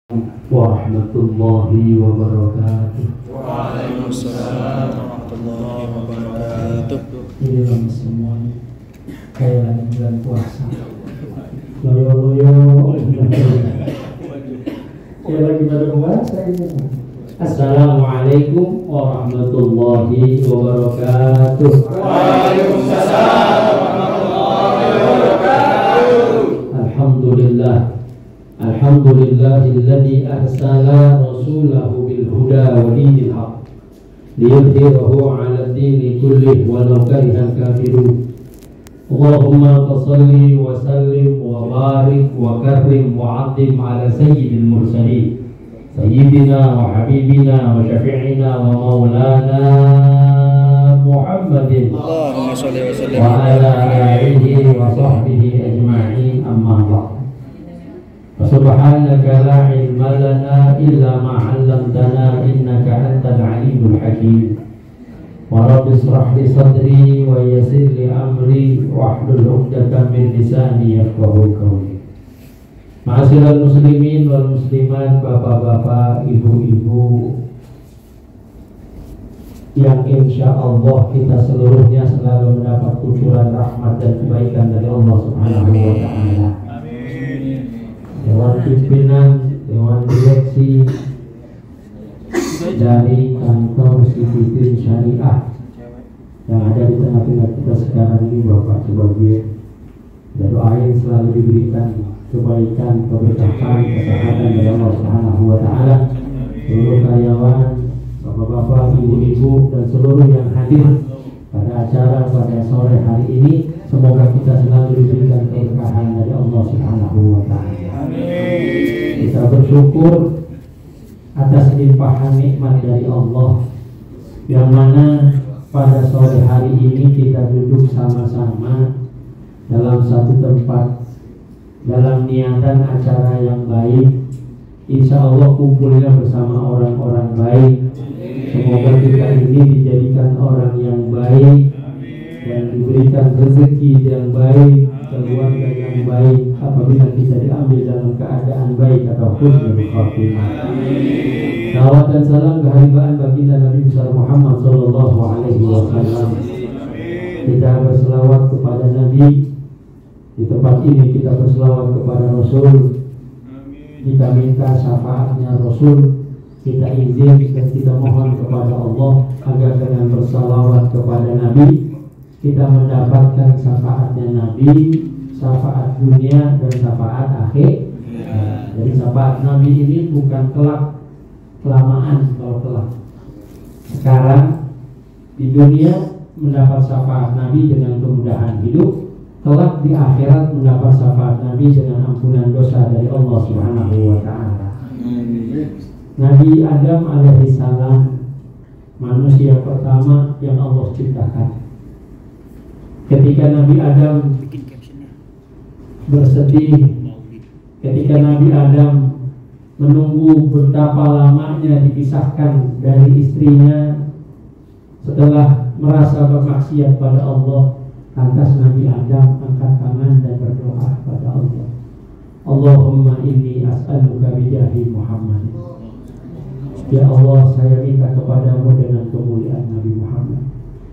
Warahmatullahi wabarakatuh. Waalaikumsalam warahmatullahi wabarakatuh. Ini lama semuanya kayak lagi bulan puasa. Loyo-loyo kayak lagi pada puasa ini. Assalamualaikum warahmatullahi wabarakatuh. Waalaikumsalam warahmatullahi wabarakatuh. Alhamdulillah. Alhamdulillahilladzi arsala rasulahu bil huda wa dinil haq liyudhhirahu 'ala ad-dini kullih walau karihal kafirun. Allahumma shalli wa sallim wa barik wa karrim wa 'azzim 'ala sayyidil mursalin sayyidina wa habibina wa syafi'ina wa maulana Muhammadin Allahumma shalli wa sallim wa ala alihi wa sahbihi ajma'in, amma ba'd. Subhanaka la ilma lana illa ma 'allamtana innaka antal alimul hakim. Wa rabbi ishrah li sadri wa yassir li amri wahlul 'uqdatam min lisani yafqahu qawli. Ma'asyiral muslimin wal muslimat, bapak-bapak, ibu-ibu yang insyaallah kita seluruhnya selalu mendapat kucuran rahmat dan kebaikan dari Allah Subhanahu wa taala. Dewan pimpinan, dewan direksi dari kantor Sifitin Syariah yang ada di tengah-tengah kita sekarang ini, Bapak sebagai doain selalu diberikan kebaikan, keberkahan, kesehatan dari Allah Subhanahu wa taala. Seluruh karyawan, bapak-bapak, ibu-ibu dan seluruh yang hadir pada acara pada sore hari ini, semoga kita selalu diberikan keberkahan dari Allah Subhanahu wa taala. Kita bersyukur atas limpahan nikmat dari Allah, yang mana pada sore hari ini kita duduk sama-sama dalam satu tempat dalam niatan acara yang baik. Insya Allah kumpulnya bersama orang-orang baik. Semoga kita ini dijadikan orang yang baik dan diberikan rezeki yang baik, keluarga yang baik, apabila kita diambil dalam keadaan baik atau husnul khatimah. Salawat dan salam keharibaan baginda Nabi besar Muhammad sallallahu alaihi wasallam. Kita berselawat kepada Nabi di tempat ini, kita berselawat kepada Rasul, kita minta syafaatnya Rasul, kita izin dan kita mohon kepada Allah agar dengan berselawat kepada Nabi kita mendapatkan syafaatnya Nabi, syafaat dunia dan syafaat akhir. Jadi syafaat Nabi ini bukan kelak, kelamaan kalau kelak. Sekarang di dunia mendapat syafaat Nabi dengan kemudahan hidup, kelak di akhirat mendapat syafaat Nabi dengan ampunan dosa dari Allah Subhanahu wa taala. Nabi Adam alaihissalam manusia pertama yang Allah ciptakan. Ketika Nabi Adam bersedih, ketika Nabi Adam menunggu betapa lamanya dipisahkan dari istrinya setelah merasa bermaksiat pada Allah, lantas Nabi Adam angkat tangan dan berdoa pada Allah, Allahumma inni as'aluka bijahi Muhammad. Ya Allah, saya minta kepadamu dengan kemuliaan Nabi Muhammad,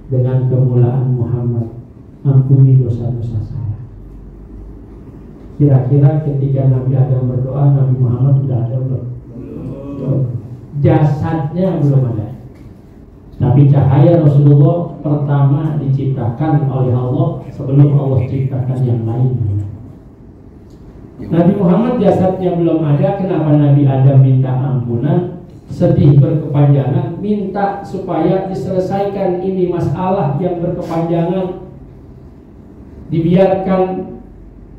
dengan kemuliaan Muhammad, ampuni dosa-dosa saya. Kira-kira ketika Nabi Adam berdoa, Nabi Muhammad sudah ada belum? Jasadnya belum ada. Tapi cahaya Rasulullah pertama diciptakan oleh Allah sebelum Allah ciptakan yang lain. Nabi Muhammad jasadnya belum ada. Kenapa Nabi Adam minta ampunan? Sedih berkepanjangan, minta supaya diselesaikan ini masalah yang berkepanjangan, dibiarkan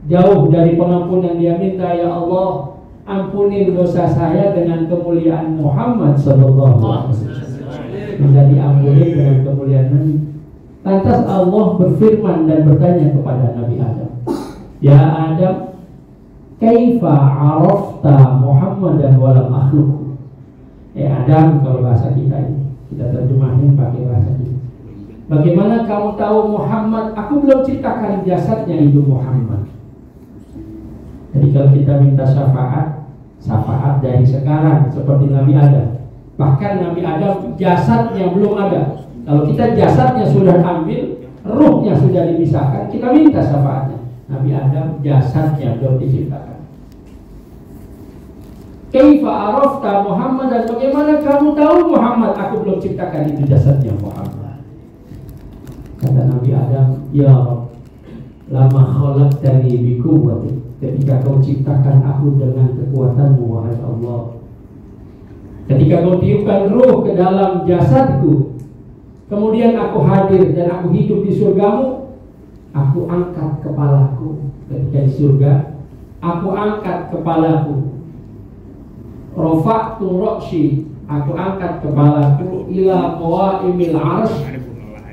jauh dari pengampunan. Dia minta, ya Allah, ampunin dosa saya dengan kemuliaan Muhammad sallallahu alaihi wasallam. Minta diampuni dengan kemuliaan Nabi. Lantas Allah berfirman dan bertanya kepada Nabi Adam, ya Adam, kaifa arafta Muhammadan walam akhluk? Adam, kalau bahasa kita ini, kita terjemahin pakai bahasa kita. Bagaimana kamu tahu Muhammad? Aku belum ciptakan jasadnya itu Muhammad. Jadi kalau kita minta syafaat, syafaat dari sekarang seperti Nabi Adam. Bahkan Nabi Adam jasadnya belum ada. Kalau kita jasadnya sudah ambil, ruhnya sudah dipisahkan, kita minta syafaatnya. Nabi Adam jasadnya belum diciptakan. Kaifa arafta Muhammad, dan bagaimana kamu tahu Muhammad? Aku belum ciptakan itu jasadnya Muhammad. Kata Nabi Adam, ya Rabb, lama khalaqtani bi quwwati, ketika kau ciptakan aku dengan kekuatanmu wahai Allah. Ketika kau tiupkan ruh ke dalam jasadku, kemudian aku hadir dan aku hidup di surgamu, aku angkat kepalaku. Ketika di surga, aku angkat kepalaku. Rafa'tu ra'si, aku angkat kepalaku ila qawaimil arsy.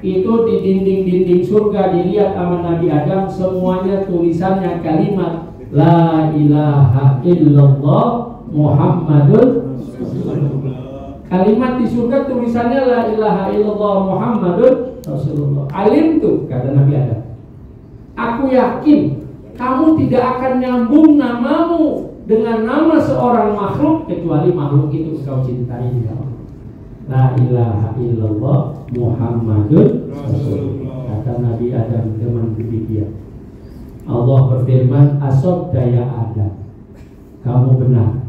Itu di dinding-dinding surga dilihat sama Nabi Adam, semuanya tulisannya kalimat La ilaha illallah Muhammadun Rasulullah. Kalimat di surga tulisannya La ilaha illallah Muhammadun Rasulullah. Alim tuh, kata Nabi Adam, aku yakin kamu tidak akan nyambung namamu dengan nama seorang makhluk kecuali makhluk itu kau cintai. La ilaha illallah Muhammadun Rasulullah. Kata Nabi Adam dengan demikian. Allah berfirman, asabta ya Adam, kamu benar.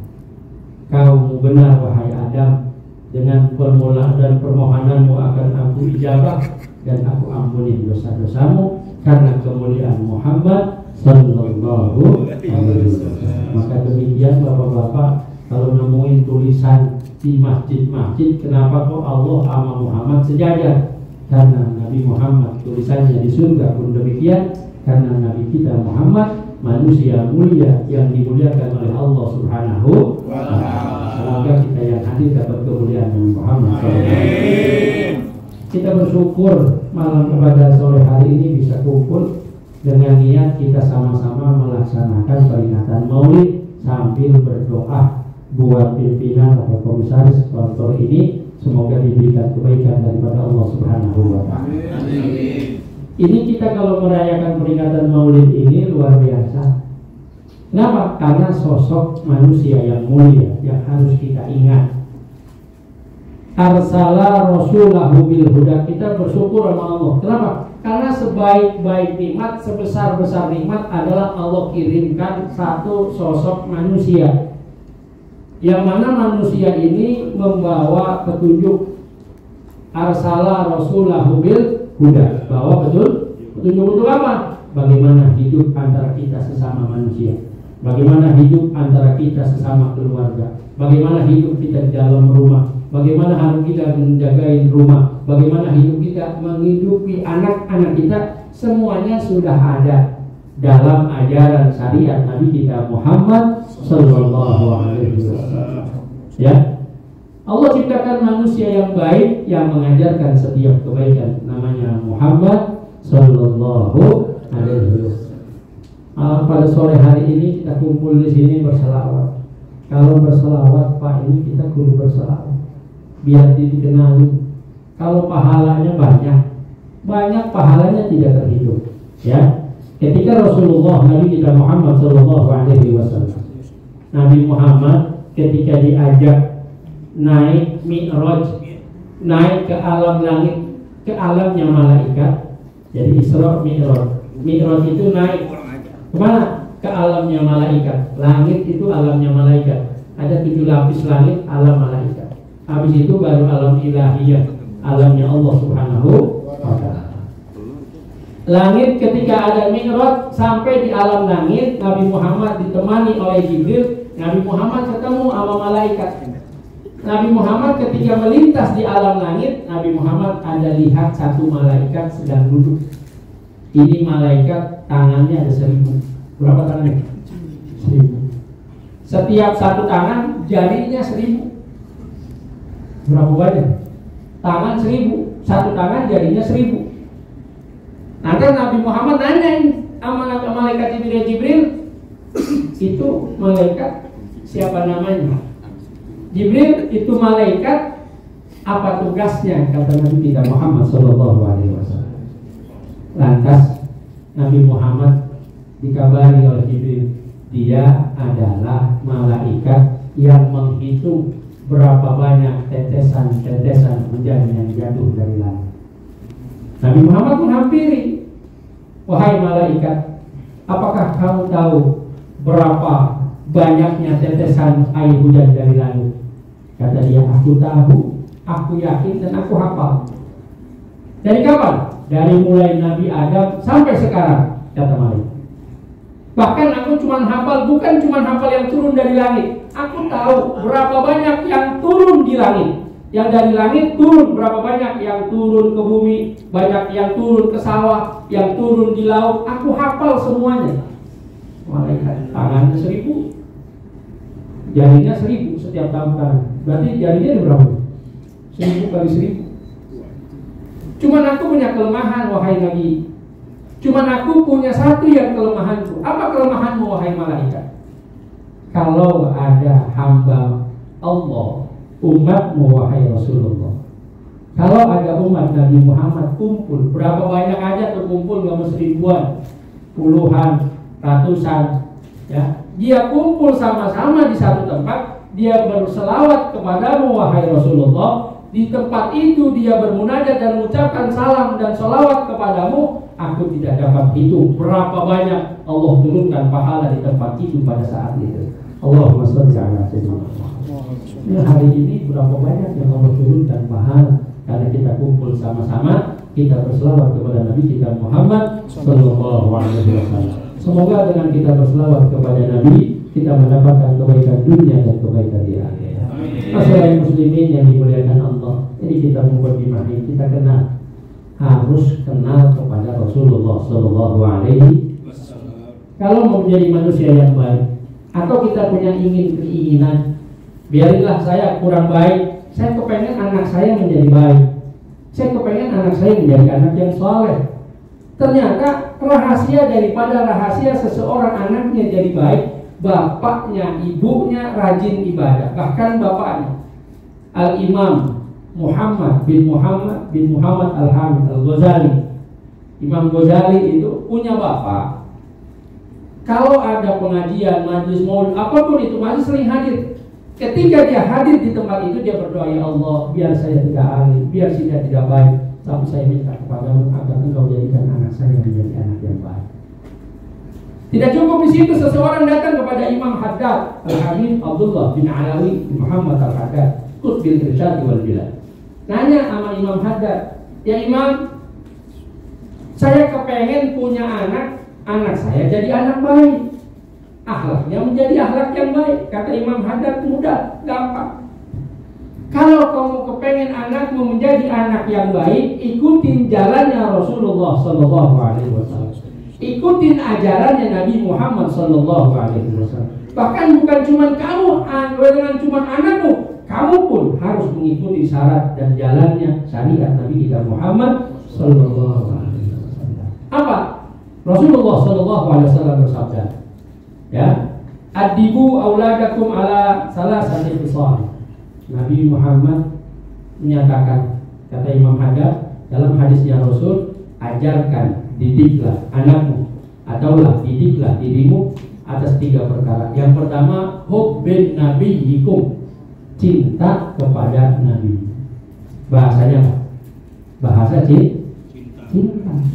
Kamu benar wahai Adam, dengan permohonan dan permohonanmu akan aku ijabah dan aku ampuni dosa-dosamu karena kemuliaan Muhammad sallallahu alaihi wasallam. Maka demikian Bapak-bapak, kalau nemuin tulisan di masjid-masjid, kenapa kok Allah sama Muhammad sejajar? Karena Nabi Muhammad tulisannya di surga pun demikian, karena Nabi kita Muhammad manusia mulia yang dimuliakan oleh Allah Subhanahu wa ta'ala. Semoga kita yang hadir dapat kemuliaan Nabi Muhammad SAW. Kita bersyukur malam pada sore hari ini bisa kumpul dengan niat kita sama-sama melaksanakan peringatan Maulid sambil berdoa buat pimpinan atau komisaris kantor ini, semoga diberikan kebaikan daripada Allah Subhanahu wa ta'ala. Ini kita kalau merayakan peringatan Maulid ini luar biasa. Kenapa? Karena sosok manusia yang mulia yang harus kita ingat. Arsala rasulahu bil huda. Kita bersyukur sama Allah. Kenapa? Karena sebaik-baik nikmat, sebesar-besar nikmat adalah Allah kirimkan satu sosok manusia, yang mana manusia ini membawa petunjuk. Arsala rasulahu bil huda, bahwa petunjuk untuk apa? Bagaimana hidup antara kita sesama manusia, bagaimana hidup antara kita sesama keluarga, bagaimana hidup kita di dalam rumah, bagaimana harus kita menjaga rumah, bagaimana hidup kita menghidupi anak-anak kita, semuanya sudah ada dalam ajaran syariat Nabi kita Muhammad sallallahu alaihi wasallam. Ya, Allah ciptakan manusia yang baik yang mengajarkan setiap kebaikan, namanya Muhammad sallallahu alaihi wasallam. Pada sore hari ini kita kumpul di sini berselawat. Kalau berselawat Pak, ini kita kudu berselawat biar dikenali. Kalau pahalanya banyak pahalanya tidak terhitung. Ya, ketika Rasulullah Nabi kita Muhammad sallallahu alaihi wasallam, Nabi Muhammad ketika diajak naik Mi'raj, naik ke alam langit, ke alamnya malaikat. Jadi Isra Mi'raj. Mi'raj itu naik kemana? Ke alamnya malaikat. Langit itu alamnya malaikat. Ada 7 lapis langit, alam malaikat. Habis itu baru alam ilahiyah, alamnya Allah Subhanahu wa ta'ala. Langit ketika ada Mi'raj sampai di alam langit, Nabi Muhammad ditemani oleh Jibril. Nabi Muhammad ketemu sama malaikat. Nabi Muhammad ketika melintas di alam langit, Nabi Muhammad ada lihat satu malaikat sedang duduk. Ini malaikat tangannya ada 1000. Berapa tangannya? 1000. Setiap satu tangan jarinya 1000. Berapa banyak? Tangan 1000. Satu tangan jarinya 1000. Nanti Nabi Muhammad nanya sama malaikat Jibril, itu malaikat siapa namanya? Jibril, itu malaikat apa tugasnya? Kata Nabi kita Muhammad sallallahu alaihi wasallam. Lantas Nabi Muhammad dikabari oleh Jibril, Dia adalah malaikat yang menghitung berapa banyak tetesan-tetesan hujan yang jatuh dari langit. Nabi Muhammad menghampiri, wahai malaikat, apakah kamu tahu berapa banyaknya tetesan air hujan dari langit? Kata dia, aku tahu, aku yakin dan aku hafal. Dari kapan? Dari mulai Nabi Adam sampai sekarang, kata malaikat. Bahkan aku cuma hafal, bukan cuma hafal yang turun dari langit. Aku tahu berapa banyak yang turun di langit. Yang dari langit turun, berapa banyak yang turun ke bumi, banyak yang turun ke sawah, yang turun di laut. Aku hafal semuanya. Malaikat tangannya 1000, jarinya 1000 setiap tangan. Berarti jarinya ada berapa? 1000 kali 1000. Cuman aku punya kelemahan, wahai Nabi. Cuman aku punya satu yang kelemahanku. Apa kelemahanmu, wahai malaikat? Kalau ada hamba Allah, umatmu, wahai Rasulullah, kalau ada umat Nabi Muhammad kumpul, berapa banyak aja tuh kumpul, gak mesti ribuan, puluhan, ratusan, ya. Dia kumpul sama-sama di satu tempat, dia berselawat kepadamu, wahai Rasulullah. Di tempat itu dia bermunajat dan mengucapkan salam dan sholawat kepadamu. Aku tidak dapat hitung berapa banyak Allah turunkan pahala di tempat itu pada saat itu. Allahumma sholli ala sayyidina Muhammad. Hari ini berapa banyak yang Allah turunkan pahala karena kita kumpul sama-sama, kita berselawat kepada Nabi kita Muhammad sallallahu alaihi wasallam. Semoga dengan kita berselawat kepada Nabi, kita mendapatkan kebaikan dunia dan kebaikan di akhirat. Masyarakat muslimin yang dimuliakan Allah, jadi kita mukadimah, kita harus kenal kepada Rasulullah sallallahu alaihi wasallam. Kalau mau menjadi manusia yang baik, atau kita punya keinginan, biarinlah saya kurang baik, saya kepengen anak saya menjadi baik, saya kepengen anak saya menjadi anak yang soleh. Ternyata rahasia daripada rahasia seseorang anaknya jadi baik, bapaknya, ibunya rajin ibadah. Bahkan bapaknya, Al-Imam Muhammad bin Muhammad Al-Hamid Al-Ghazali, Imam Ghazali itu punya bapak. Kalau ada pengajian, majelis maulid, apapun itu, masih sering hadir. Ketika dia hadir di tempat itu, dia berdoa, ya Allah, biar saya tidak alim, biar saya tidak baik, tapi saya minta kepadamu agar Engkau jadikan anak saya menjadi anak yang baik. Tidak cukup di situ, seseorang datang kepada Imam Haddad Al-Habib Abdullah bin Alawi bin Muhammad Al-Haddad, Qutbil Irsyad wal Bilad. Nanya sama Imam Haddad, ya Imam, saya kepengen punya anak saya jadi anak baik, akhlaknya menjadi akhlak yang baik. Kata Imam Haddad, mudah, gampang. Kalau kamu kepengen anakmu menjadi anak yang baik, ikutin jalannya Rasulullah sallallahu alaihi wasallam. Ikutin ajarannya Nabi Muhammad sallallahu alaihi wasallam. Bahkan bukan cuma kamu, dengan cuma anakmu, kamu pun harus mengikuti syarat dan jalannya syariat Nabi kita Muhammad sallallahu alaihi wasallam. Apa? Rasulullah sallallahu alaihi wasallam bersabda, ya, adibu auladakum ala salasati khisal. Nabi Muhammad menyatakan, kata Imam Haddad dalam hadisnya Rasul, ajarkan, didiklah anakmu, ataulah didiklah dirimu atas 3 perkara. Yang pertama, hubbin nabiyyikum, cinta kepada Nabi. Bahasanya apa? Bahasa cinta.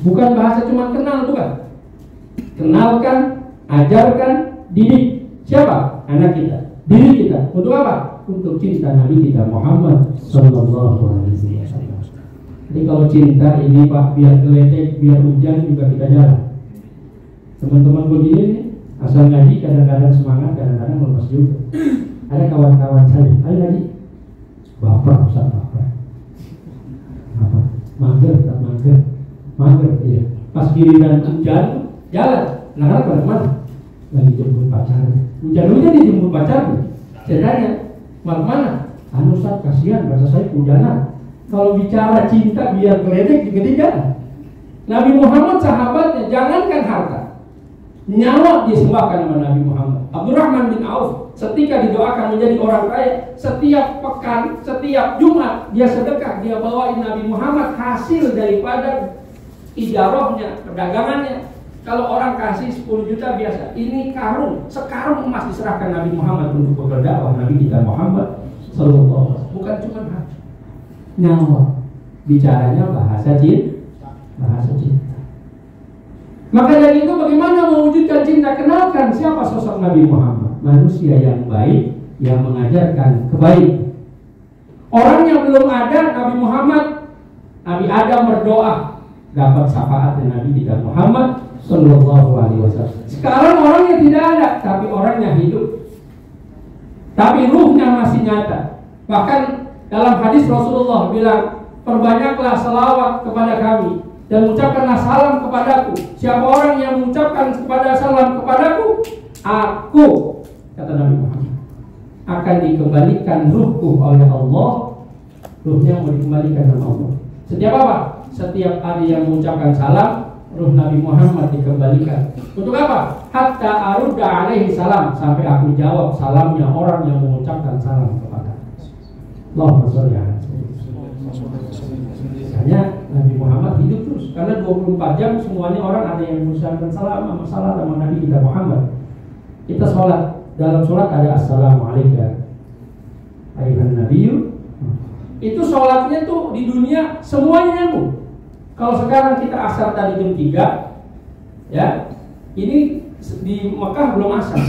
Bukan bahasa cuma kenal, bukan. Kenalkan, ajarkan, didik. Siapa? Anak kita, diri kita. Untuk apa? Untuk cinta Nabi kita Muhammad sallallahu alaihi wasallam. Jadi kalau cinta ini Pak, biar geletek, biar hujan juga kita jalan. Teman-teman begini nih, asal ngaji kadang-kadang semangat, kadang-kadang lemas juga. Ada kawan-kawan saya, ayo ngaji, baper, Ustaz, baper. Apa? Mager, iya. Pas giliran hujan, jalan. Nah, pada mana? Lagi jemput pacar. Hujan-hujan dijemput pacar. Saya tanya, mana? Anu Ustaz, kasihan, bahasa saya hujanan. Kalau bicara cinta biar geledek juga tidak. Nabi Muhammad sahabatnya, jangankan harta, nyawa disembahkan sama Nabi Muhammad. Abdurrahman bin Auf ketika didoakan menjadi orang kaya, setiap pekan, setiap Jumat dia sedekah, dia bawain Nabi Muhammad hasil daripada ijarahnya, perdagangannya. Kalau orang kasih 10 juta biasa, ini karung, sekarung emas diserahkan Nabi Muhammad untuk berdakwah Nabi kita Muhammad sallallahu alaihi wasallam. Bukan cuma harta, nyawa. Bicaranya bahasa cinta. Maka dari itu bagaimana mewujudkan cinta? Kenalkan siapa sosok Nabi Muhammad, manusia yang baik yang mengajarkan kebaikan. Orang yang belum ada Nabi Muhammad, Nabi Adam berdoa dapat syafaat Nabi kita Muhammad sallallahu alaihi wasallam. Sekarang orangnya tidak ada, tapi orangnya hidup, tapi ruhnya masih nyata. Bahkan dalam hadis Rasulullah bilang, perbanyaklah selawat kepada kami dan ucapkanlah salam kepadaku. Siapa orang yang mengucapkan kepada salam kepadaku, aku, kata Nabi Muhammad, akan dikembalikan ruhku oleh Allah. Ruhnya mau dikembalikan oleh Allah. Setiap apa? Setiap ada yang mengucapkan salam, ruh Nabi Muhammad dikembalikan. Untuk apa? Hatta arudda alaihi salam, sampai aku jawab salamnya orang yang mengucapkan salam kepada Allahumma sholli ala Hanya Nabi Muhammad hidup terus, karena 24 jam semuanya orang ada yang mengucapkan salam sama Nabi kita Muhammad. Kita sholat, dalam sholat ada assalamualaikum ayuhan nabiyyu. Itu sholatnya tuh di dunia semuanya nyambung. Kalau sekarang kita asar tadi jam 3, ya, ini di Mekah belum asar.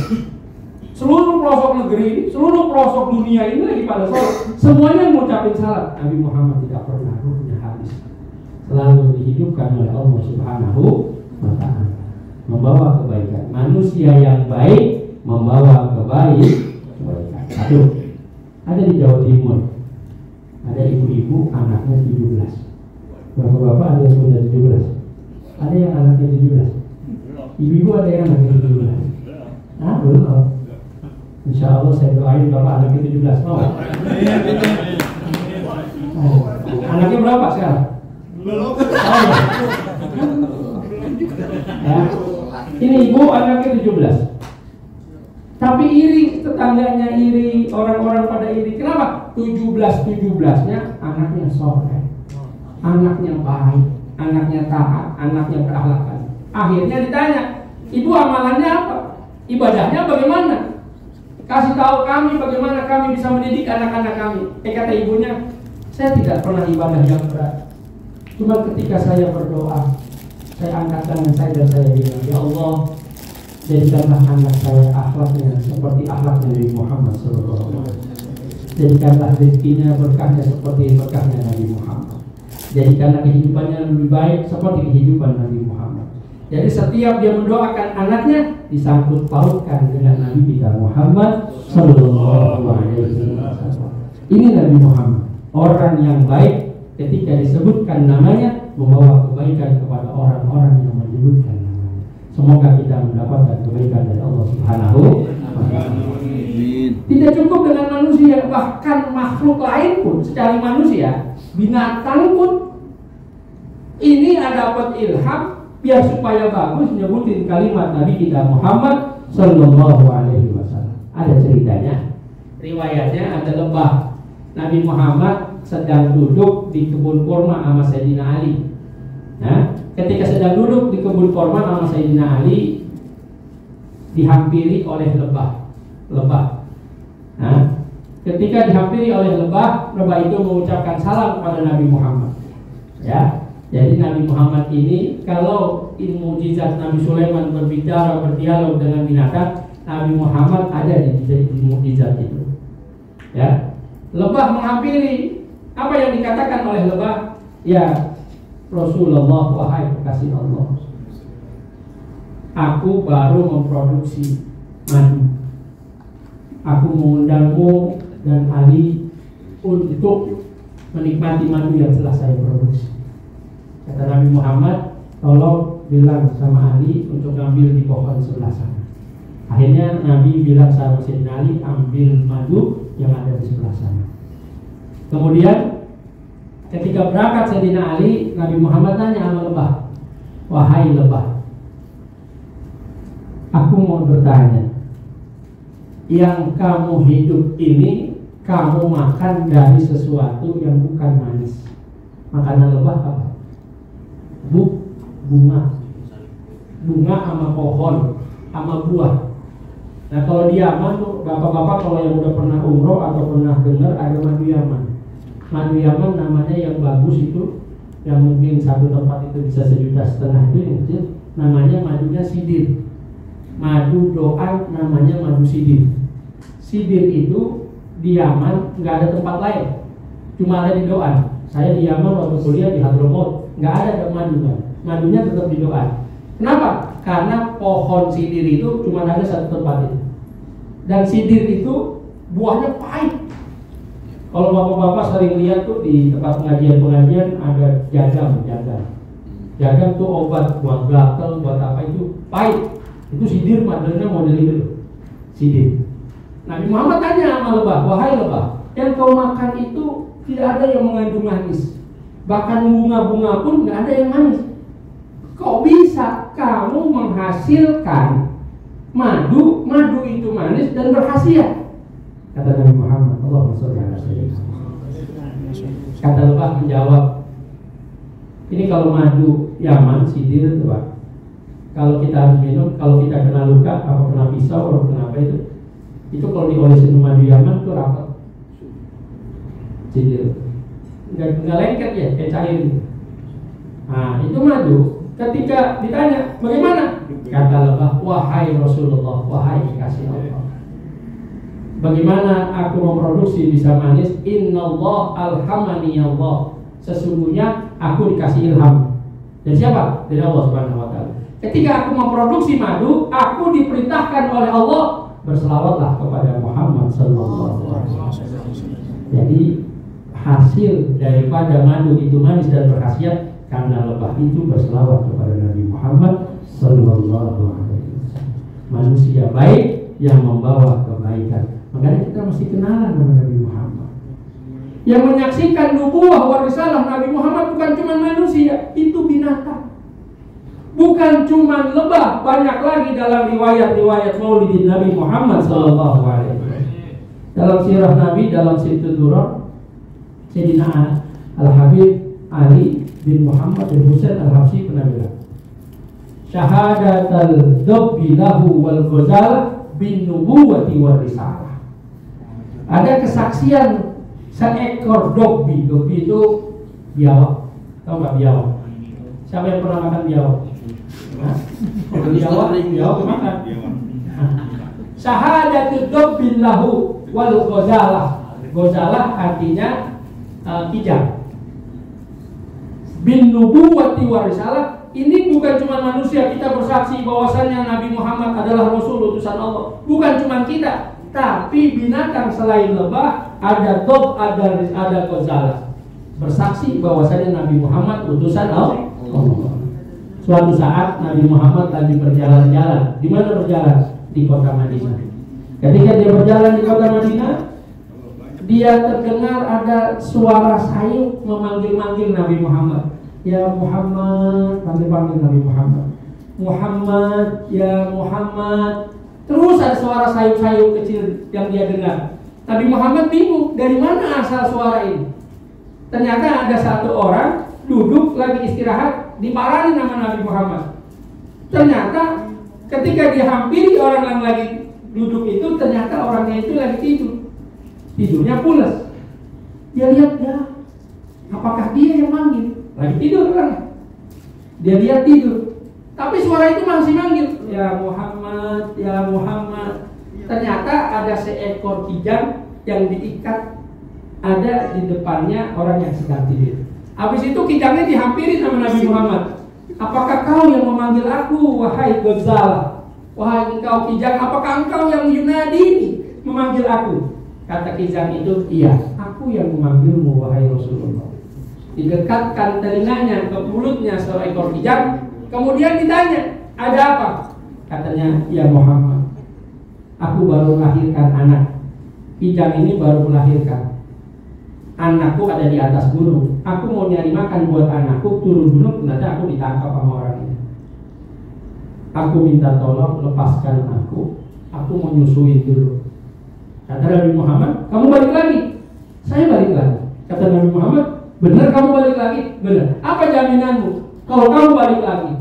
Seluruh pelosok negeri, seluruh pelosok dunia ini lagi pada sholat. Semuanya mengucapkan salam. Nabi Muhammad tidak pernah ruhnya habis, selalu dihidupkan oleh Allah Subhanahu wa Ta'ala, membawa kebaikan. Manusia yang baik membawa kebaikan. Satu, ada di Jawa Timur, ada ibu-ibu anaknya 17. Bapak-bapak ada yang punya 17, ada yang anaknya 17. Ibu-ibu ada yang anaknya 17. Nah, belum. Insya Allah saya doain bapak anaknya 17. Anaknya berapa sekarang? Belum. Ya. Ini ibu anaknya 17. Tapi iri, tetangganya iri, orang-orang pada iri. Kenapa? 17-17-nya anaknya soleh, anaknya baik, anaknya taat, anaknya berakhlak. Akhirnya ditanya, ibu amalannya apa? Ibadahnya bagaimana? Kasih tahu kami bagaimana kami bisa mendidik anak-anak kami. Kata ibunya, saya tidak pernah ibadah yang berat. Cuma ketika saya berdoa, saya angkat tangan saya dan saya bilang, ya Allah, jadikanlah anak saya akhlaknya seperti akhlaknya Nabi Muhammad SAW. Jadikanlah rezekinya berkahnya seperti berkahnya Nabi Muhammad. Jadikanlah kehidupannya lebih baik seperti kehidupan Nabi Muhammad. Jadi setiap dia mendoakan anaknya disangkut pautkan dengan Nabi kita Muhammad sallallahu alaihi wasallam. Ini Nabi Muhammad, orang yang baik. Ketika disebutkan namanya membawa kebaikan kepada orang-orang yang menyebutkan namanya. Semoga kita mendapatkan kebaikan dari Allah Subhanahu wa Ta'ala. Tidak cukup dengan manusia, bahkan makhluk lain pun secara manusia, binatang pun ini ada dapat ilham biar supaya bagus nyebutin kalimat Nabi kita Muhammad sallallahu alaihi wasallam. Ada ceritanya, riwayatnya ada lembah. Nabi Muhammad sedang duduk di kebun kurma sama Sayyidina Ali. Nah, ketika sedang duduk di kebun kurma sama Sayyidina Ali, dihampiri oleh lebah. Nah, ketika dihampiri oleh lebah itu mengucapkan salam kepada Nabi Muhammad. Ya. Jadi Nabi Muhammad ini, kalau ilmu mukjizat Nabi Sulaiman berbicara, berdialog dengan binatang, Nabi Muhammad ada di mukjizat itu. Ya, lebah menghampiri, apa yang dikatakan oleh lebah? Ya Rasulullah, wahai kekasih Allah, aku baru memproduksi madu. Aku mengundangmu dan Ali untuk menikmati madu yang telah saya produksi. Kata Nabi Muhammad, tolong bilang sama Ali untuk ngambil di pohon sebelah sana. Akhirnya Nabi bilang sama Sayyidina Ali, ambil madu yang ada di sebelah sana. Kemudian ketika berangkat Sayyidina Ali, Nabi Muhammad tanya sama lebah, wahai lebah, aku mau bertanya, yang kamu hidup ini kamu makan dari sesuatu yang bukan manis. Makanan lebah apa? Bunga. bunga sama pohon sama buah. Nah kalau di Yaman tuh bapak-bapak kalau yang udah pernah umroh atau pernah dengar ada madu Yaman. Madu Yaman namanya yang bagus itu, yang mungkin satu tempat itu bisa 1,5 juta itu yang kecil, namanya madunya sidir. Madu doa namanya madu sidir. Sidir itu di Yaman nggak ada tempat lain, cuma ada di doa. Saya di Yaman waktu kuliah di Hadramaut nggak ada madu kan, madunya tetap di doa. Kenapa? Karena pohon sidir itu cuma ada satu tempat itu, dan sidir itu buahnya pahit. Kalau bapak-bapak sering lihat tuh di tempat pengajian-pengajian ada jagang tuh obat buat gatal, buat apa itu pahit. Itu sidir, modelnya model itu sidir. Nabi Muhammad tanya sama lebah, wahai lebah, yang kau makan itu tidak ada yang mengandung manis, bahkan bunga-bunga pun nggak ada yang manis. Kok bisa kamu menghasilkan madu itu manis dan berkhasiat? Kata Nabi Muhammad, Allahumma sholli ala sayyidina Muhammad. Kata lebah menjawab, ini kalau madu Yaman sidir itu Pak, kalau kita harus minum, kalau kita kena luka, apa kena pisau, atau kena apa itu kalau diolesin madu Yaman itu rapat sidir, nggak lengket ya, kayak cair. Nah itu madu. Ketika ditanya bagaimana, kata lebah, wahai Rasulullah, wahai kekasih Allah, bagaimana aku memproduksi bisa manis? Innallah alhamani Allah, sesungguhnya aku dikasih ilham. Dan siapa? Dari Allah Subhanahu wa Ta'ala. Ketika aku memproduksi madu, aku diperintahkan oleh Allah, berselawatlah kepada Muhammad sallallahu alaihi wasallam. Jadi hasil daripada madu itu manis dan berkhasiat karena lebah itu berselawat kepada Nabi Muhammad sallallahu alaihi wasallam. Manusia baik yang membawa kebaikan. Makanya kita mesti kenalan dengan Nabi Muhammad. Yang menyaksikan nubuwah wa risalah Nabi Muhammad bukan cuma manusia, itu binatang. Bukan cuma lebah, banyak lagi dalam riwayat-riwayat Maulidin Nabi Muhammad sallallahu alaihi wasallam. Dalam sirah Nabi, dalam Situ Durrah, Sayyidina Al-Habib Ali bin Muhammad bin Husain Al-Habsyi pernah bilang, syahadatul dobbi lahu wal ghazal bin nubuwati war risalah. Ada kesaksian seekor dobbi. Dobbi itu biawak. Tahu nggak biawak? Siapa yang pernah makan biawak? Biawak makan. Syahadatul dobbi lahu wal ghazalah. Ghazalah artinya kijang. Bin nubuwati wa risalah, ini bukan cuma manusia kita bersaksi bahwasannya Nabi Muhammad adalah Rasul utusan Allah. Bukan cuma kita, tapi binatang selain lebah, ada dob, ada ghazalah, bersaksi bahwasannya Nabi Muhammad utusan Allah. Suatu saat Nabi Muhammad lagi berjalan-jalan. Di mana berjalan? Di kota Madinah. Ketika dia berjalan di kota Madinah, dia terdengar ada suara sayup memanggil-manggil Nabi Muhammad. Ya Muhammad, panggil-panggil Nabi Muhammad. Muhammad, ya Muhammad. Terus ada suara sayup-sayup kecil yang dia dengar. Nabi Muhammad bingung, dari mana asal suara ini? Ternyata ada satu orang duduk lagi istirahat, dimarahin nama Nabi Muhammad. Ternyata ketika dihampiri orang yang lagi duduk itu, ternyata orangnya itu lagi tidur. Tidurnya pulas. Dia lihat, ya, apakah dia yang manggil? Lagi tidur kan? Dia lihat tidur. Tapi suara itu masih manggil, ya Muhammad, ya Muhammad. Ternyata ada seekor kijang yang diikat ada di depannya orang yang sedang tidur. Habis itu kijangnya dihampiri sama Nabi Muhammad. Apakah kau yang memanggil aku, wahai Ghazal? Wahai engkau kijang, apakah engkau yang yunadi memanggil aku? Kata kijang itu, iya, aku yang memanggilmu wahai Rasulullah. Didekatkan telinganya ke mulutnya seekor kijang. Kemudian ditanya, ada apa? Katanya, ya Muhammad, aku baru melahirkan anak. Kijang ini baru melahirkan. Anakku ada di atas gunung. Aku mau nyari makan buat anakku, turun gunung, ternyata aku ditangkap sama orang ini. Aku minta tolong lepaskan aku mau nyusuin dulu. Kata Nabi Muhammad, kamu balik lagi. Saya balik lagi. Kata Nabi Muhammad, benar kamu balik lagi? Benar. Apa jaminanmu? Kalau kamu balik lagi,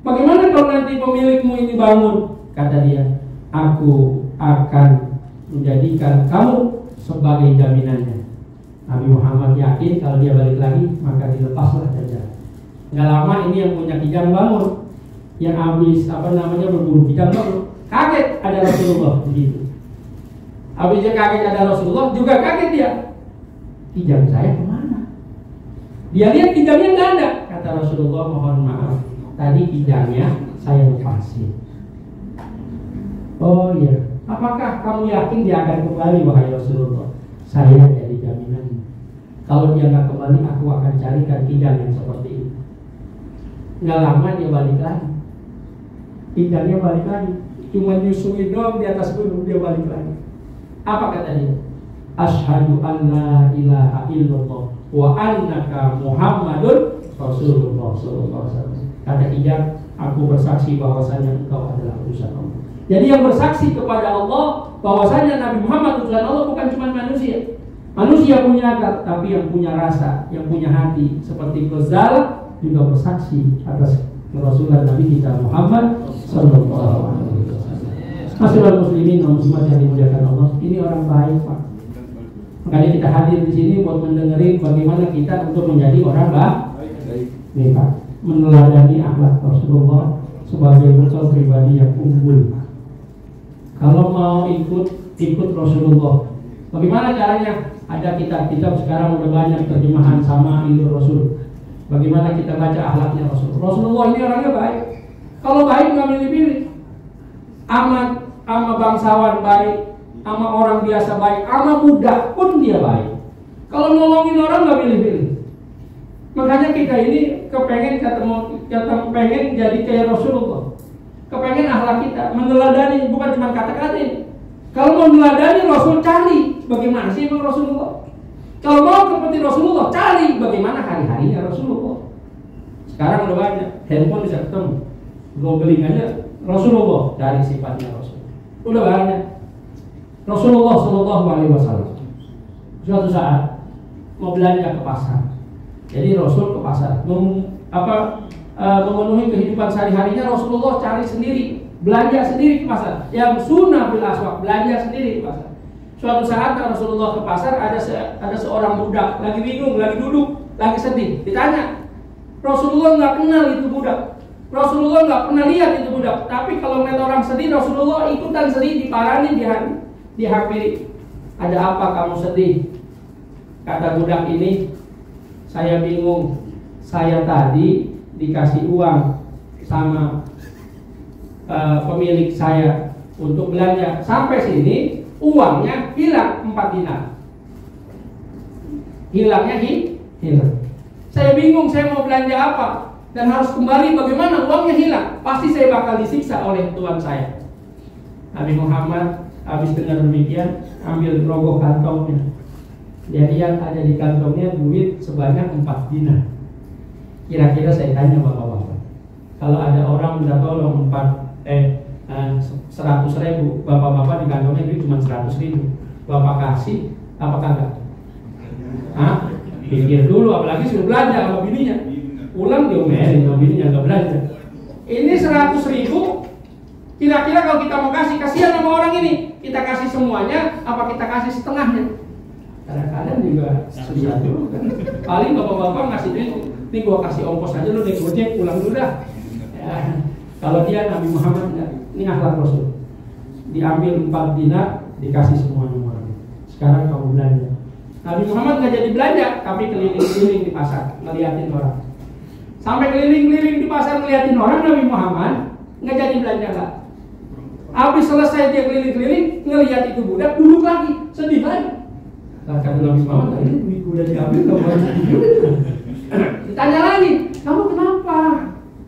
Bagaimana kalau nanti pemilikmu ini bangun? Kata dia, aku akan menjadikan kamu sebagai jaminannya. Nabi Muhammad yakin kalau dia balik lagi, maka dilepaslah saja. Nggak lama ini yang punya kijang bangun, yang habis berburu kijang bangun. Kaget ada Rasulullah begitu. Habisnya kaget ada Rasulullah, juga kaget dia. Kijang saya kemana? Dia lihat kijangnya nggak ada. Kata Rasulullah, mohon maaf, tadi kijangnya saya lepasin. Oh iya, apakah kamu yakin dia akan kembali, wahai Rasulullah? Saya jadi jaminannya. Kalau dia nggak kembali, aku akan carikan kijang yang seperti ini. Nggak lama dia balik lagi. Kijangnya balik lagi. Cuma nyusuin doang di atas gunung, dia balik lagi. Apa kata dia? Asyhadu an la ilaha illallah wa annaka Muhammadun Rasulullah sallallahu alaihi wasallam. Kata kijang, aku bersaksi bahwasanya engkau adalah utusan Allah. Jadi yang bersaksi kepada Allah bahwasanya Nabi Muhammad utusan Allah bukan cuma manusia. Manusia punya akal, tapi yang punya rasa, yang punya hati, seperti Ghazal juga bersaksi atas kerasulan Nabi kita Muhammad sallallahu alaihi wasallam. Masyaallah muslimin dan muslimat yang dimuliakan Allah, ini orang baik, Pak. Makanya kita hadir di sini buat mendengarin bagaimana kita untuk menjadi orang baik. Nih Pak, meneladani akhlak Rasulullah sebagai bekal pribadi yang unggul. Kalau mau ikut Rasulullah, bagaimana caranya? Ada kitab-kitab sekarang udah banyak terjemahan sama ilmu Rasul. Bagaimana kita baca akhlaknya Rasul? Rasulullah ini orangnya baik. Kalau baik nggak milih-milih. Ama bangsawan baik, ama orang biasa baik, ama budak pun dia baik. Kalau nolongin orang nggak milih-milih. Makanya kita ini kepengen jadi kayak Rasulullah. Kepengen akhlak kita meneladani, bukan cuma kata-kata. Kalau mau meneladani Rasul, cari bagaimana sih emang Rasulullah. Kalau mau seperti Rasulullah, cari bagaimana hari-harinya Rasulullah. Sekarang udah banyak, handphone bisa ketemu, googling aja Rasulullah, dari sifatnya Rasul. Udah banyak. Rasulullah Shallallahu Alaihi Wasallam suatu saat mau belanja ke pasar. Jadi Rasul ke pasar, memenuhi kehidupan sehari-harinya. Rasulullah cari sendiri, belanja sendiri ke pasar. Yang sunnah bil aswaq, belanja sendiri ke pasar. Suatu saat Rasulullah ke pasar, ada seorang budak lagi bingung, lagi duduk, lagi sedih. Ditanya, Rasulullah nggak kenal itu budak. Rasulullah nggak pernah lihat itu budak. Tapi kalau ngeliat orang sedih, Rasulullah ikutan sedih, diparanin, dihampiri. Ada apa kamu sedih? Kata budak ini, saya bingung. Saya tadi dikasih uang sama pemilik saya untuk belanja. Sampai sini uangnya hilang 4 dinar. Hilangnya hilang. Saya bingung, saya mau belanja apa dan harus kembali, bagaimana uangnya hilang? Pasti saya bakal disiksa oleh Tuhan saya. Nabi Muhammad habis dengar demikian, ambil rogoh kantongnya. Dia lihat ada di kantongnya duit sebanyak 4 dinar. Kira-kira saya tanya bapak-bapak, kalau ada orang minta tolong 100.000, bapak-bapak di kantongnya duit cuma 100.000, bapak kasih apa kagak? Pikir dulu, apalagi suruh belanja sama bininya. Pulang diomelin sama bininya, nggak belanja. Ini 100.000, kira-kira kalau kita mau kasih, kasihan sama orang ini, kita kasih semuanya apa kita kasih setengahnya? Kadang-kadang juga susah dulu kan. Paling bapak-bapak ngasih duit, ini gua kasih ongkos aja, lu naik gojek pulang dulu dah. Ya, kalau dia Nabi Muhammad, ini akhlak Rasul. Diambil 4 dinar, dikasih semuanya orang. Sekarang kamu belanja. Nabi Muhammad nggak jadi belanja, tapi keliling-keliling di pasar, ngeliatin orang. Sampai keliling-keliling di pasar ngeliatin orang, Nabi Muhammad nggak jadi belanja lah. Habis selesai dia keliling-keliling, ngeliat itu budak, duduk lagi, sedih lagi. Nah, kata Nabi Muhammad, ini duit udah diambil, kamu masih sedih. Ditanya lagi, kamu kenapa?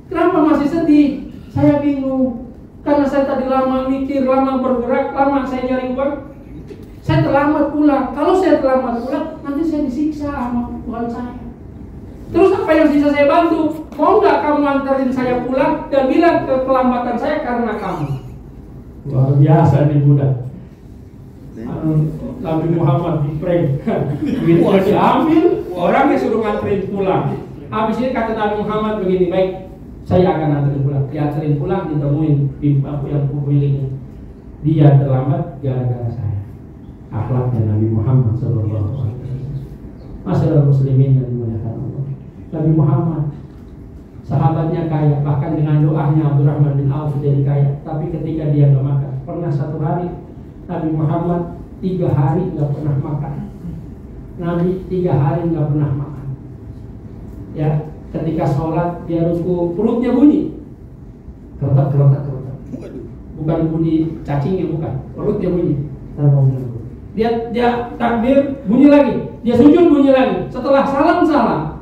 Kenapa masih sedih? Saya bingung, karena saya tadi lama mikir, lama bergerak, lama saya nyari uang. Saya terlambat pulang. Kalau saya terlambat pulang, nanti saya disiksa sama Tuhan saya. Terus apa yang bisa saya bantu? Mau nggak kamu anterin saya pulang dan bilang kelambatan saya karena kamu? Luar biasa nih budak. Nabi Muhammad di-prank. Duitnya diambil, orangnya suruh nganterin pulang. Habis ini kata Nabi Muhammad begini, baik, saya akan anterin pulang. dianterin pulang, ditemuin bim aku yang pemiliknya. Dia terlambat gara-gara saya. Akhlaknya Nabi Muhammad SAW. Masyarakat muslimin yang dimuliakan Allah. Nabi Muhammad, sahabatnya kaya, bahkan dengan doanya Abdurrahman bin Auf jadi kaya. Tapi ketika dia nggak makan, pernah satu hari Nabi Muhammad 3 hari nggak pernah makan. Nabi 3 hari nggak pernah makan. Ya, ketika sholat dia ruku, perutnya bunyi, kerotak. Bukan bunyi cacingnya, bukan, perutnya bunyi. Dia takbir, bunyi lagi. Dia sujud, bunyi lagi. Setelah salam.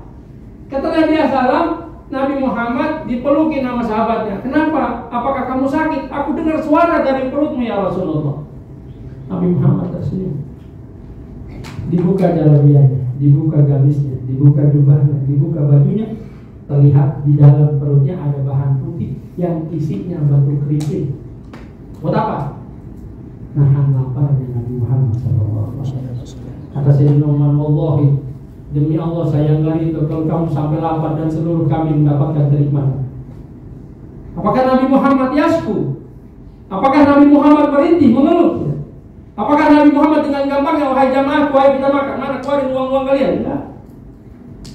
Ketika dia salam, Nabi Muhammad dipeluki nama sahabatnya. Kenapa? Apakah kamu sakit? Aku dengar suara dari perutmu ya Rasulullah. Nabi Muhammad tersenyum. Dibuka jalabianya, dibuka gamisnya, dibuka jubahnya, dibuka bajunya. Terlihat di dalam perutnya ada bahan putih yang isinya batu kerikil. Buat apa? Nahan laparnya Nabi Muhammad SAW. Kata Sayyidina Umar, wallahi, demi Allah saya ngeri kalau kamu sampai lapar dan seluruh kami mendapatkan kenikmatan. Apakah Nabi Muhammad yasku? Apakah Nabi Muhammad berhenti mengeluh? Apakah Nabi Muhammad dengan gampangnya, wahai jamaah, wahai kita makan, mana keluarin uang-uang kalian? Enggak.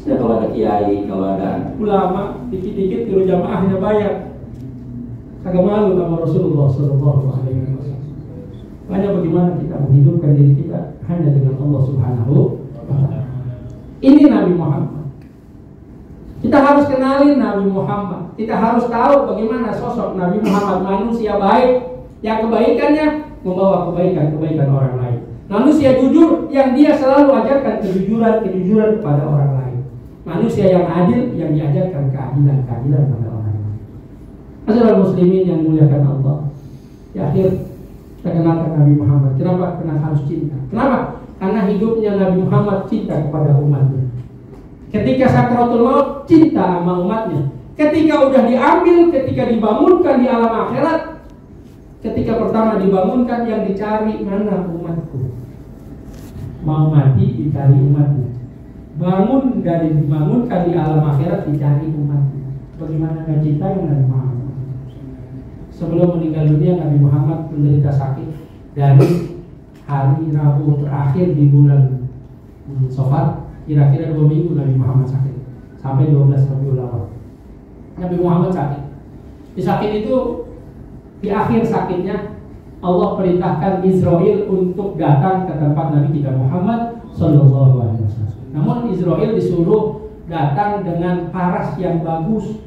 Ya kalau ada kiai, kalau ada ulama, dikit-dikit kalau jamaahnya bayar. Kagak malu sama Rasulullah SAW. Hanya bagaimana kita menghidupkan diri kita hanya dengan Allah Subhanahu wa Ta'ala. Ini Nabi Muhammad. Kita harus kenalin Nabi Muhammad. Kita harus tahu bagaimana sosok Nabi Muhammad, manusia baik yang kebaikannya membawa kebaikan orang lain. Manusia jujur yang dia selalu ajarkan kejujuran kepada orang lain. Manusia yang adil yang diajarkan keadilan pada orang lain. Masyarakat muslimin yang dimuliakan Allah. Di akhir kita kenalkan Nabi Muhammad. Kenapa? Karena harus cinta. Kenapa? Karena hidupnya Nabi Muhammad cinta kepada umatnya. Ketika sakratul maut cinta sama umatnya. Ketika udah diambil, ketika dibangunkan di alam akhirat, ketika pertama dibangunkan yang dicari mana umatku. Mau mati dicari umatnya. Bangun dari dibangunkan di alam akhirat dicari umatnya. Bagaimana gak cinta yang Nabi Muhammad? Sebelum meninggal dunia Nabi Muhammad menderita sakit dari hari Rabu terakhir di bulan Safar, kira-kira 2 minggu Nabi Muhammad sakit sampai 12 Rabiul Awal. Nabi Muhammad sakit. Di sakit itu, di akhir sakitnya Allah perintahkan Israel untuk datang ke tempat Nabi kita Muhammad Sallallahu Alaihi Wasallam. Namun Israel disuruh datang dengan paras yang bagus,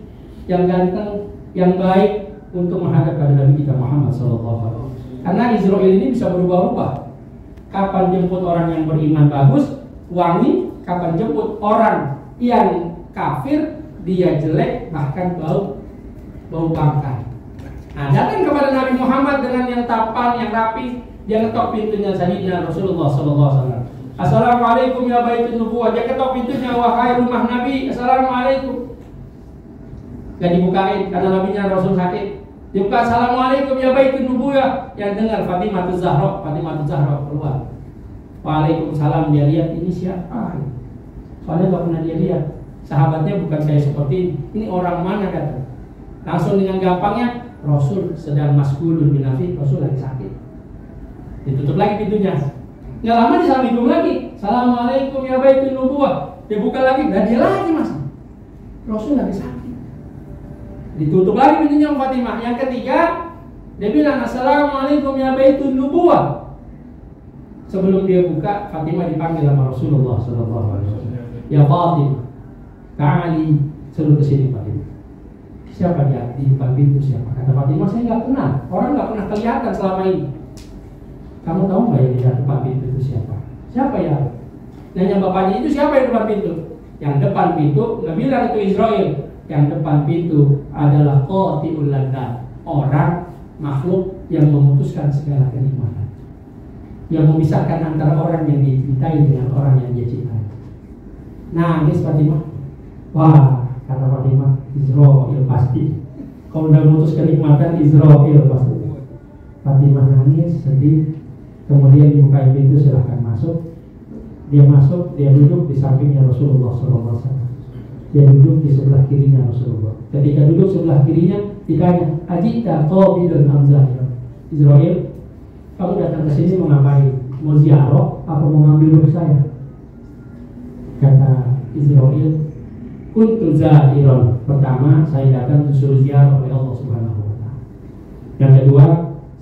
yang ganteng, yang baik untuk menghadap pada Nabi kita Muhammad Sallallahu Alaihi Wasallam. Karena Israel ini bisa berubah-ubah. Kapan jemput orang yang beriman bagus, wangi. Kapan jemput orang yang kafir, dia jelek, bahkan bau bangkai. Nah, datang kepada Nabi Muhammad dengan yang tampan, yang rapi, dia ngetok pintunya Sayyidina Rasulullah SAW. Assalamualaikum ya baitun nubuwah. Dia ketok pintunya, wahai rumah Nabi. Assalamualaikum. Gak dibukain karena nabinya Rasul sakit. Dibuka, assalamualaikum ya baitun nubuwah. Yang dengar Fatimah Zahra keluar. Waalaikumsalam. Dia lihat ini siapa? Soalnya gak pernah dia lihat. Sahabatnya bukan saya seperti ini. Ini orang mana datang? Langsung dengan gampangnya, Rasul sedang masgulun bin Nafi, Rasul lagi sakit. Ditutup lagi pintunya. Nggak lama disambung lagi. Assalamualaikum ya baitun nubuwah. Dia buka lagi, dan dia lagi mas. Rasul lagi sakit. Ditutup lagi pintunya Fatimah. Yang ketiga, dia bilang assalamualaikum ya baitun nubuwah. Sebelum dia buka, Fatimah dipanggil sama Rasulullah SAW. Ya Fatimah, Ka'ali, suruh kesini Fatimah. Siapa dia di depan pintu siapa? Kata Fatimah, saya nggak kenal. Orang nggak pernah kelihatan selama ini. Kamu tahu nggak yang di depan pintu itu siapa? Siapa ya? Nanya bapaknya, itu siapa yang depan pintu? Yang depan pintu nggak bilang itu Israel. Yang depan pintu adalah qati'ul ladzat, orang makhluk yang memutuskan segala kenikmatan, yang memisahkan antara orang yang dicintai dengan orang yang dia cintai. Nangis Fatimah. Wah, kata Fatimah, Israel pasti. Kalau udah memutus kenikmatan, Israel pasti. Fatimah nangis, sedih. Kemudian dibukain pintu, silahkan masuk. Dia masuk, dia duduk di sampingnya Rasulullah SAW. Dia duduk di sebelah kirinya Rasulullah. Ketika duduk sebelah kirinya, ditanya, "Ajita qabilan am zahiran?" Israel, kamu datang ke sini mau ngapain? Mau ziarah apa mau ngambil ruh saya? Kata Israel, kuntu zahiran. Pertama, saya datang disuruh ziarah oleh Allah Subhanahu wa taala. Yang kedua,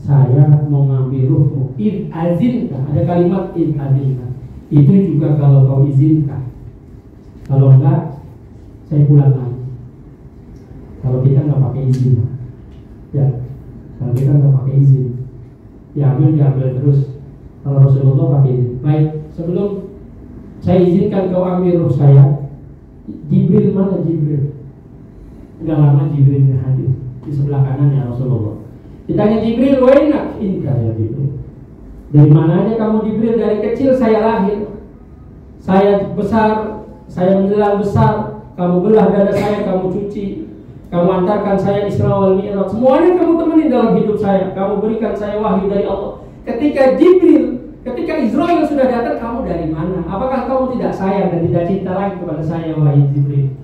saya mau ngambil ruhmu. In azinka, ada kalimat in azinka. Itu juga kalau kau izinkan. Kalau enggak, saya pulang lagi. Kalau kita nggak pakai izin, ya. Kalau kita nggak pakai izin, diambil terus. Kalau Rasulullah pakai izin. Baik, sebelum saya izinkan kau ambil ruh saya, Jibril mana Jibril? Enggak lama Jibril hadir di sebelah kanan ya Rasulullah. Ditanya Jibril, "Wainak inka ya Jibril?" Dari mana aja kamu Jibril? Dari kecil saya lahir, saya besar, saya menjelang besar, kamu belah dada saya, kamu cuci, kamu antarkan saya Isra wal Mi'raj, semuanya kamu temenin dalam hidup saya, kamu berikan saya wahyu dari Allah. Ketika Israel sudah datang, kamu dari mana? Apakah kamu tidak sayang dan tidak cinta lagi kepada saya, wahai Jibril?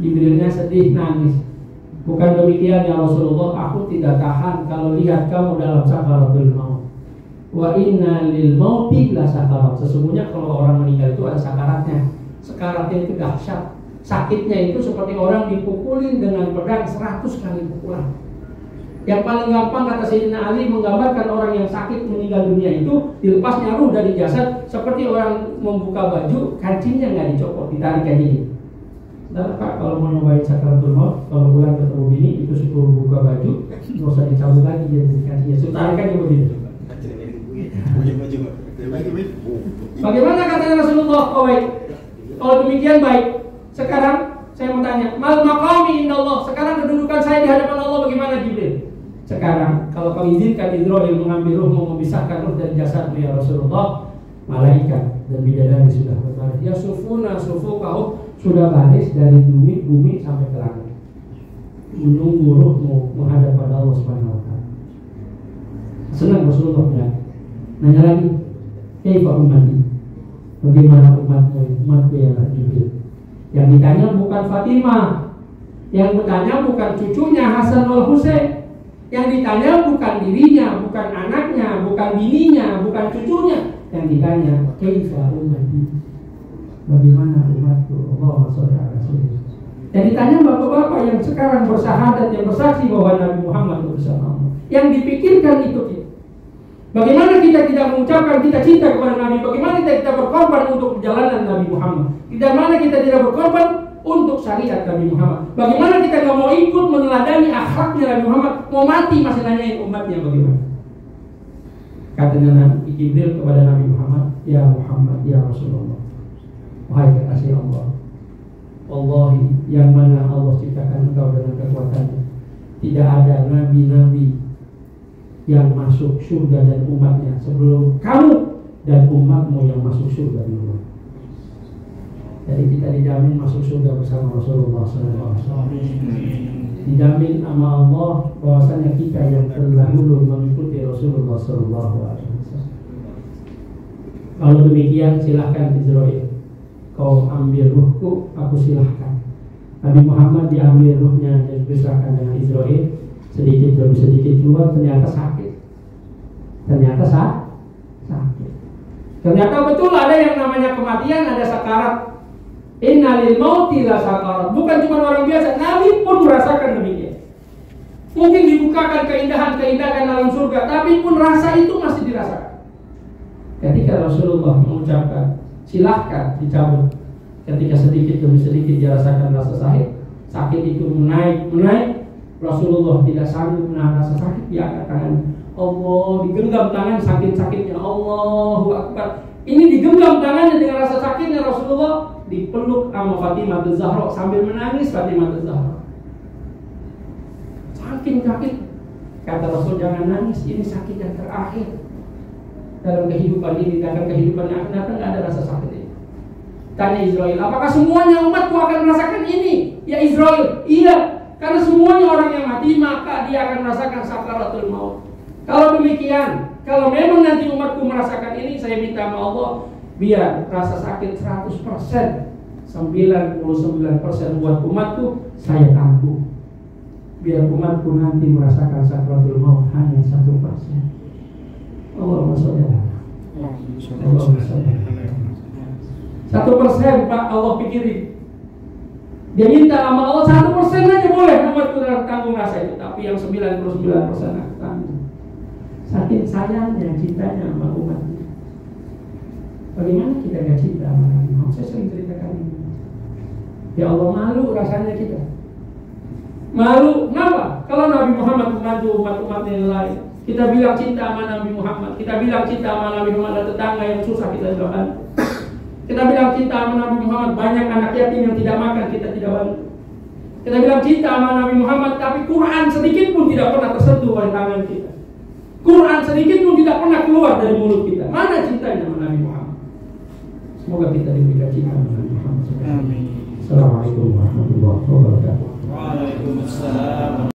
Jibrilnya sedih, nangis. Bukan demikian ya Rasulullah, aku tidak tahan kalau lihat kamu dalam sakaratul maut. Wa inna lil mauti la sakarat. Sesungguhnya kalau orang meninggal itu ada sakaratnya. Sakaratnya itu dahsyat. Sakitnya itu seperti orang dipukulin dengan pedang 100 kali pukulan. Yang paling gampang kata Sayyidina Ali menggambarkan orang yang sakit meninggal dunia itu dilepasnya ruh dari jasad seperti orang membuka baju, kancingnya nggak dicopot, ditarik aja gitu. Dan Pak, kalau mau nyobain sakaratul maut, kalau pulang ketemu bini itu suruh buka baju, nggak usah dicabut lagi jadi kancingnya, suruh tarik aja begitu. Bagaimana katanya Rasulullah? Oh baik. Kalau demikian baik. Sekarang saya mau tanya, mal maqami indallah. Sekarang kedudukan saya di hadapan Allah bagaimana Jibril? Sekarang kalau kau izinkan Israil mengambil ruhmu, memisahkan ruh dari jasadmu ya Rasulullah, malaikat dan bidadari sudah berbaris. Ya sufuna sufukahu, sudah baris dari bumi sampai ke langit, menunggu ruhmu menghadap pada Allah Subhanahu wa taala. Senang Rasulullah ya. Nanya lagi, "Kaifa ummati?" Bagaimana umatku ya Jibril? Yang ditanya bukan Fatimah, yang bertanya bukan cucunya Hasan wal Husain, yang ditanya bukan dirinya, bukan anaknya, bukan bininya, bukan cucunya. Yang ditanya, "Kaifa ummati?" Bagaimana umatku? Allahumma shalli ala Rasulillah. Yang ditanya bapak-bapak yang sekarang bersahadat, yang bersaksi bahwa Nabi Muhammad bersama Allah. Yang dipikirkan itu kita. Bagaimana kita tidak mengucapkan kita cinta kepada Nabi? Bagaimana kita berkorban untuk perjalanan Nabi Muhammad? Bagaimana kita tidak berkorban untuk syariat Nabi Muhammad? Bagaimana kita nggak mau ikut meneladani akhlaknya Nabi Muhammad? Mau mati masih nanyain umatnya bagaimana? Katanya Nabi Jibril kepada Nabi Muhammad, "Ya Muhammad, ya Rasulullah, wahai kekasih Allah, Wallahi yang mana Allah ciptakan engkau dengan kekuatannya, tidak ada nabi-nabi yang masuk surga dan umatnya sebelum kamu dan umatmu yang masuk surga dulu." Jadi kita dijamin masuk surga bersama Rasulullah SAW. Dijamin sama Allah bahwasanya kita yang terdahulu mengikuti Rasulullah SAW. Kalau demikian silahkan Israil, kau ambil ruhku, aku silahkan. Nabi Muhammad diambil ruhnya dan dipisahkan dengan Israil. Sedikit demi sedikit keluar, ternyata sakit. Ternyata betul ada yang namanya kematian, ada sakarat. Inna lil mauti la sakarat. Bukan cuma orang biasa, Nabi pun merasakan demikian. Mungkin dibukakan keindahan-keindahan dalam surga, tapi pun rasa itu masih dirasakan. Ketika Rasulullah mengucapkan silahkan dicabut, ketika sedikit demi sedikit dirasakan rasa sakit itu menaik. Rasulullah tidak sanggup menahan rasa sakit, dia angkat tangan. Allah, digenggam tangan sakit-sakitnya. Allahu Akbar. Ini digenggam tangannya dengan rasa sakitnya. Rasulullah dipeluk sama Fatimah Az-Zahra sambil menangis. Fatimah Az-Zahra saking sakit, kata Rasul, jangan nangis, ini sakit yang terakhir dalam kehidupan ini. Dalam kehidupan yang akan datang gak ada rasa sakit ini. Tanya Israil, apakah semuanya umatku akan merasakan ini? Ya Israil, iya. Karena semuanya orang yang mati, maka dia akan merasakan sakaratul maut. Kalau demikian, kalau memang nanti umatku merasakan ini, saya minta sama Allah biar rasa sakit 100%, 99% buat umatku, saya tanggung. Biar umatku nanti merasakan sakratul maut hanya 1%. Allahumma sholli ala Allahumma sholli ala 1%, Pak, Allah pikirin. Dia minta sama Allah 1% aja boleh umatku dalam tanggung rasa itu, tapi yang 99% aku tanggung. Saking sayangnya, cintanya sama umatnya. Bagaimana kita gak cinta sama Nabi Muhammad? Saya sering ceritakan ini. Ya Allah, malu rasanya kita. Malu, kenapa? Kalau Nabi Muhammad membantu umat-umatnya yang lain, kita bilang cinta sama Nabi Muhammad, kita bilang cinta sama Nabi Muhammad, ada tetangga yang susah kita tidak bantu. Kita bilang cinta sama Nabi Muhammad, banyak anak yatim yang tidak makan, kita tidak bantu. Kita bilang cinta sama Nabi Muhammad, tapi Quran sedikit pun tidak pernah tersentuh oleh tangan kita. Quran sedikit pun tidak pernah keluar dari mulut kita. Mana cintanya sama Nabi Muhammad? Semoga kita diberikan cinta sama Nabi Muhammad. Amin. Assalamualaikum warahmatullahi wabarakatuh. Waalaikumsalam.